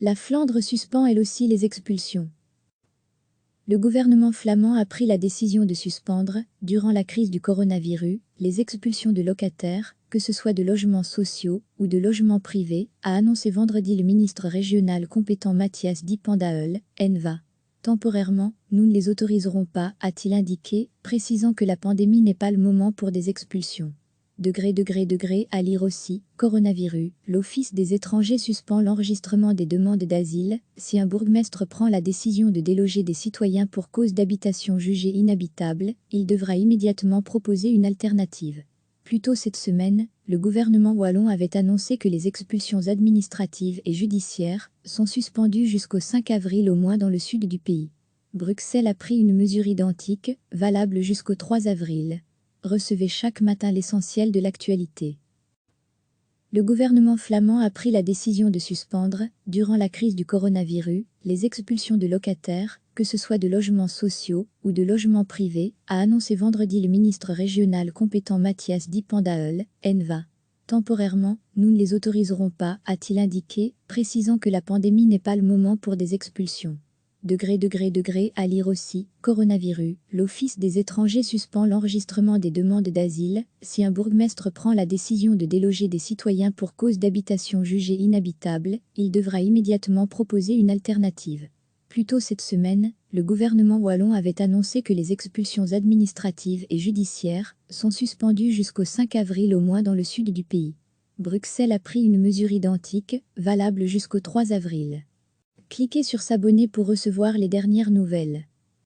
La Flandre suspend elle aussi les expulsions. Le gouvernement flamand a pris la décision de suspendre, durant la crise du coronavirus, les expulsions de locataires, que ce soit de logements sociaux ou de logements privés, a annoncé vendredi le ministre régional compétent Mathias Diependael, NVA. Temporairement, nous ne les autoriserons pas, a-t-il indiqué, précisant que la pandémie n'est pas le moment pour des expulsions. À lire aussi, coronavirus, l'Office des étrangers suspend l'enregistrement des demandes d'asile. Si un bourgmestre prend la décision de déloger des citoyens pour cause d'habitation jugée inhabitable, il devra immédiatement proposer une alternative. Plus tôt cette semaine, le gouvernement wallon avait annoncé que les expulsions administratives et judiciaires sont suspendues jusqu'au 5 avril au moins dans le sud du pays. Bruxelles a pris une mesure identique, valable jusqu'au 3 avril. Recevez chaque matin l'essentiel de l'actualité. Le gouvernement flamand a pris la décision de suspendre, durant la crise du coronavirus, les expulsions de locataires, que ce soit de logements sociaux ou de logements privés, a annoncé vendredi le ministre régional compétent Mathias Diependael, NVA. Temporairement, nous ne les autoriserons pas, a-t-il indiqué, précisant que la pandémie n'est pas le moment pour des expulsions. À lire aussi, coronavirus, l'Office des étrangers suspend l'enregistrement des demandes d'asile. Si un bourgmestre prend la décision de déloger des citoyens pour cause d'habitation jugée inhabitable, il devra immédiatement proposer une alternative. Plus tôt cette semaine, le gouvernement wallon avait annoncé que les expulsions administratives et judiciaires sont suspendues jusqu'au 5 avril au moins dans le sud du pays. Bruxelles a pris une mesure identique, valable jusqu'au 3 avril. Cliquez sur s'abonner pour recevoir les dernières nouvelles.